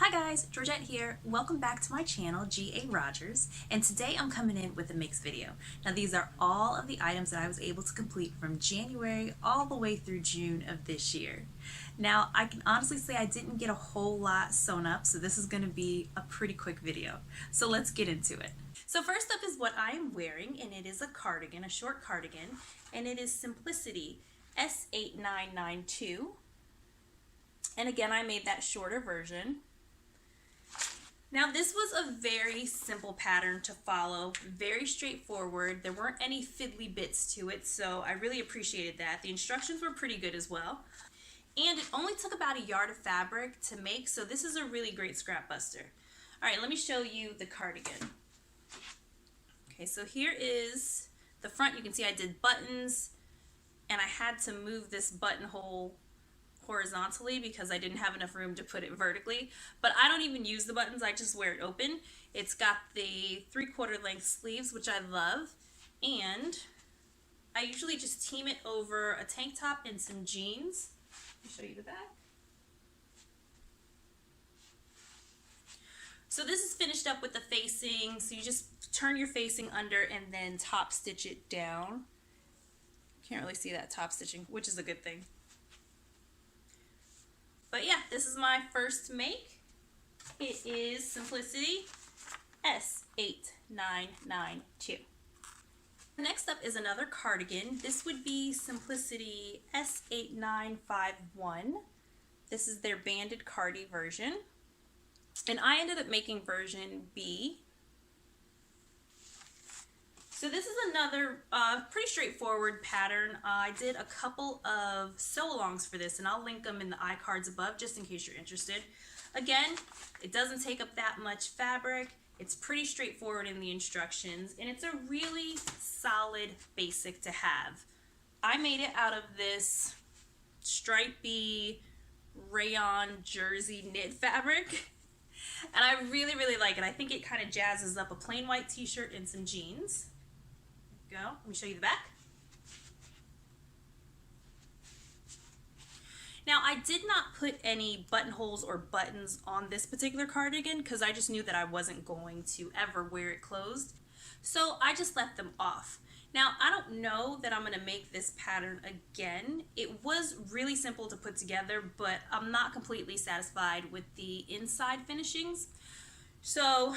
Hi guys, Georgette here. Welcome back to my channel, G.A. Rodgers, and today I'm coming in with a mix video. Now these are all of the items that I was able to complete from January all the way through June of this year. Now I can honestly say I didn't get a whole lot sewn up, so this is going to be a pretty quick video. So let's get into it. So first up is what I am wearing, and it is a cardigan, a short cardigan, and it is Simplicity S8992. And again, I made that shorter version. Now this was a very simple pattern to follow, very straightforward. There weren't any fiddly bits to it, so I really appreciated that. The instructions were pretty good as well. And it only took about a yard of fabric to make, so this is a really great scrap buster. All right, let me show you the cardigan. Okay, so here is the front. You can see I did buttons, and I had to move this buttonhole horizontally because I didn't have enough room to put it vertically, but I don't even use the buttons, I just wear it open. It's got the 3/4 length sleeves, which I love, and I usually just team it over a tank top and some jeans. Let me show you the back. So this is finished up with the facing, so you just turn your facing under and then top stitch it down. Can't really see that top stitching, which is a good thing. But yeah, this is my first make. It is Simplicity S8992. Next up is another cardigan. This would be Simplicity S8951. This is their banded cardi version. And I ended up making version B. So this is another pretty straightforward pattern. I did a couple of sew-alongs for this, and I'll link them in the iCards above just in case you're interested. Again, it doesn't take up that much fabric. It's pretty straightforward in the instructions, and it's a really solid basic to have. I made it out of this stripy rayon jersey knit fabric, and I really, really like it. I think it kind of jazzes up a plain white t-shirt and some jeans. Go. Let me show you the back. Now I did not put any buttonholes or buttons on this particular cardigan because I just knew that I wasn't going to ever wear it closed. So I just left them off. Now I don't know that I'm going to make this pattern again. It was really simple to put together, but I'm not completely satisfied with the inside finishings. So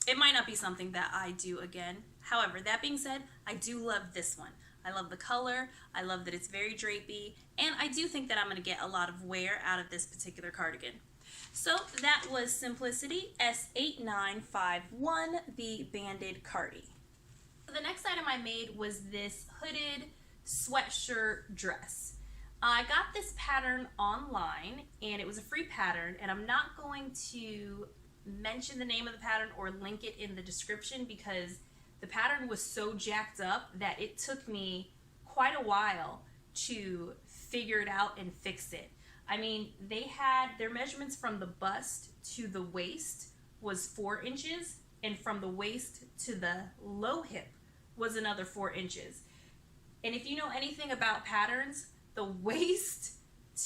it might not be something that I do again. However, that being said, I do love this one. I love the color, I love that it's very drapey, and I do think that I'm going to get a lot of wear out of this particular cardigan. So that was Simplicity S8951, the banded cardi. The next item I made was this hooded sweatshirt dress. I got this pattern online, and it was a free pattern, and I'm not going to mention the name of the pattern or link it in the description because the pattern was so jacked up that it took me quite a while to figure it out and fix it. I mean, they had their measurements from the bust to the waist was 4 inches, and from the waist to the low hip was another 4 inches. And if you know anything about patterns, the waist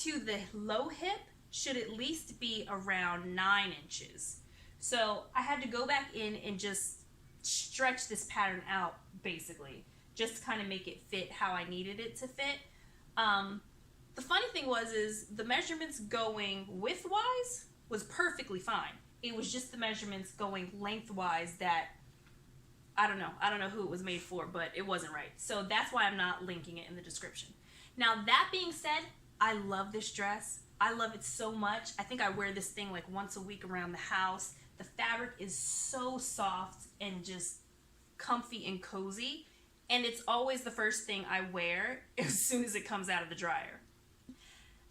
to the low hip should at least be around 9 inches. So I had to go back in and just stretch this pattern out, basically, just to kind of make it fit how I needed it to fit. The funny thing is the measurements going widthwise was perfectly fine. It was just the measurements going lengthwise that I don't know who it was made for, but it wasn't right. So that's why I'm not linking it in the description. Now that being said, I love this dress. I love it so much. I think I wear this thing like once a week around the house. The fabric is so soft and just comfy and cozy, and it's always the first thing I wear as soon as it comes out of the dryer.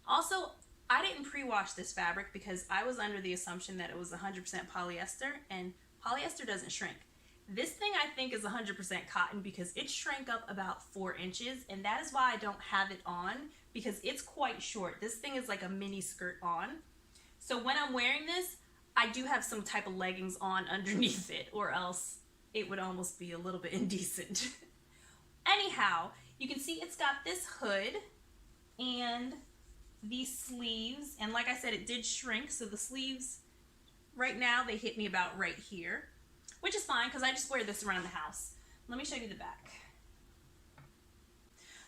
Also, I didn't pre-wash this fabric because I was under the assumption that it was 100% polyester, and polyester doesn't shrink. This thing I think is 100% cotton because it shrank up about 4 inches, and that is why I don't have it on because it's quite short. This thing is like a mini skirt on. So when I'm wearing this, I do have some type of leggings on underneath it, or else it would almost be a little bit indecent. Anyhow, you can see it's got this hood and these sleeves, and like I said, it did shrink, so the sleeves Right now they hit me about right here, which is fine because I just wear this around the house. Let me show you the back.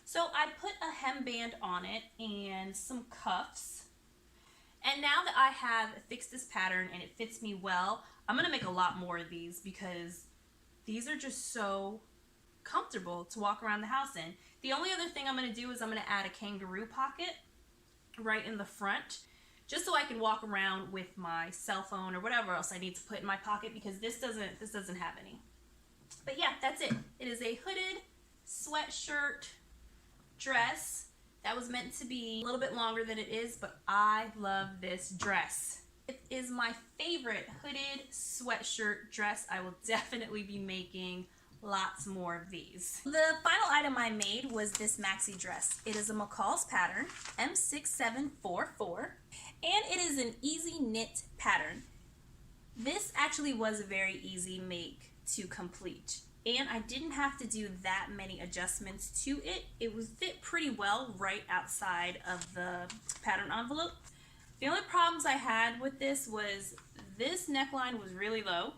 So I put a hemband on it and some cuffs. And now that I have fixed this pattern and it fits me well, I'm going to make a lot more of these because these are just so comfortable to walk around the house in. The only other thing I'm going to do is I'm going to add a kangaroo pocket right in the front, just so I can walk around with my cell phone or whatever else I need to put in my pocket, because this doesn't have any. But yeah, that's it. It is a hooded sweatshirt dress that was meant to be a little bit longer than it is, but I love this dress. It is my favorite hooded sweatshirt dress. I will definitely be making lots more of these. The final item I made was this maxi dress. It is a McCall's pattern, M6744, and it is an easy knit pattern. This actually was a very easy make to complete, and I didn't have to do that many adjustments to it. It was fit pretty well right outside of the pattern envelope. The only problems I had with this was this neckline was really low,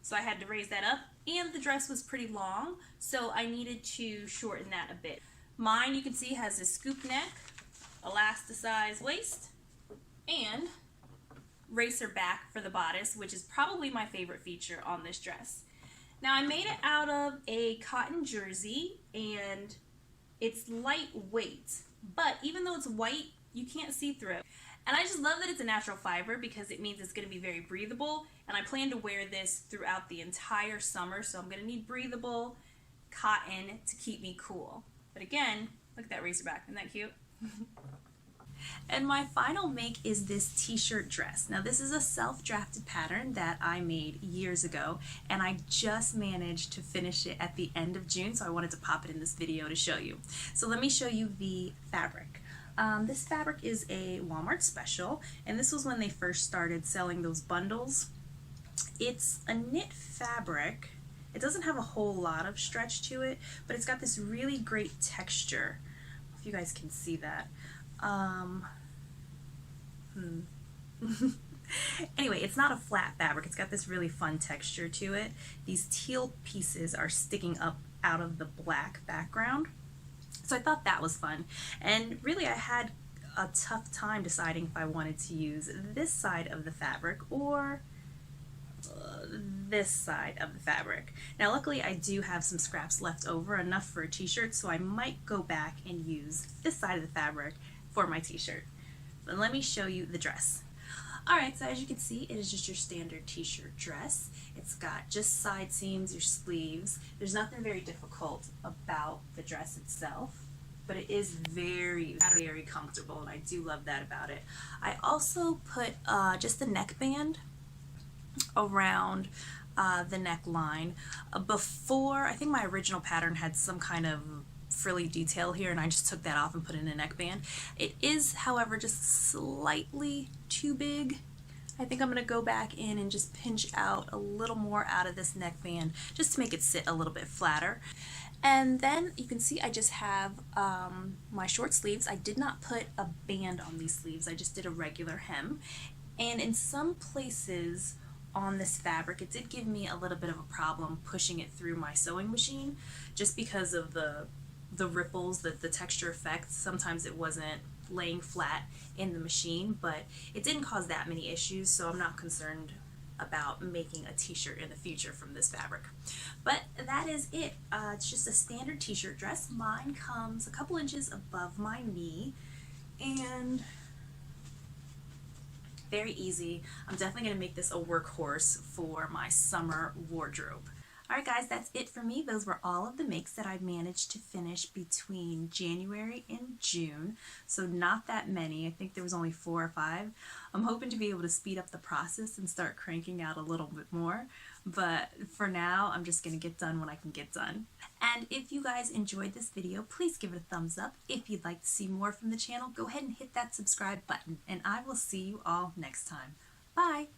so I had to raise that up, and the dress was pretty long, so I needed to shorten that a bit. Mine, you can see, has a scoop neck, elasticized waist, and racer back for the bodice, which is probably my favorite feature on this dress. Now, I made it out of a cotton jersey, and it's lightweight, but even though it's white, you can't see through it. And I just love that it's a natural fiber because it means it's going to be very breathable, and I plan to wear this throughout the entire summer, so I'm going to need breathable cotton to keep me cool. But again, look at that racer back. Isn't that cute? And my final make is this t-shirt dress. Now, this is a self-drafted pattern that I made years ago, and I just managed to finish it at the end of June, so I wanted to pop it in this video to show you. So let me show you the fabric. This fabric is a Walmart special, and this was when they first started selling those bundles. It's a knit fabric. It doesn't have a whole lot of stretch to it, but it's got this really great texture. I don't know if you guys can see that. Anyway, it's not a flat fabric. It's got this really fun texture to it. These teal pieces are sticking up out of the black background. So I thought that was fun. And really, I had a tough time deciding if I wanted to use this side of the fabric or this side of the fabric. Now, luckily, I do have some scraps left over, enough for a t-shirt, so I might go back and use this side of the fabric for my t-shirt. But let me show you the dress. Alright, so as you can see, it is just your standard t-shirt dress. It's got just side seams, your sleeves. There's nothing very difficult about the dress itself, but it is very, very comfortable, and I do love that about it. I also put just the neckband around the neckline. Before, I think my original pattern had some kind of frilly detail here, and I just took that off and put in a neckband. It is, however, just slightly too big. I think I'm going to go back in and just pinch out a little more out of this neckband just to make it sit a little bit flatter. And then you can see I just have my short sleeves. I did not put a band on these sleeves. I just did a regular hem. And in some places on this fabric, it did give me a little bit of a problem pushing it through my sewing machine just because of the ripples, the texture effects. Sometimes it wasn't laying flat in the machine, but it didn't cause that many issues, so I'm not concerned about making a t-shirt in the future from this fabric. But that is it. It's just a standard t-shirt dress. Mine comes a couple inches above my knee, and very easy. I'm definitely going to make this a workhorse for my summer wardrobe. Alright guys, that's it for me. Those were all of the makes that I managed to finish between January and June. So not that many. I think there was only 4 or 5. I'm hoping to be able to speed up the process and start cranking out a little bit more. But for now, I'm just going to get done when I can get done. And if you guys enjoyed this video, please give it a thumbs up. If you'd like to see more from the channel, go ahead and hit that subscribe button. And I will see you all next time. Bye!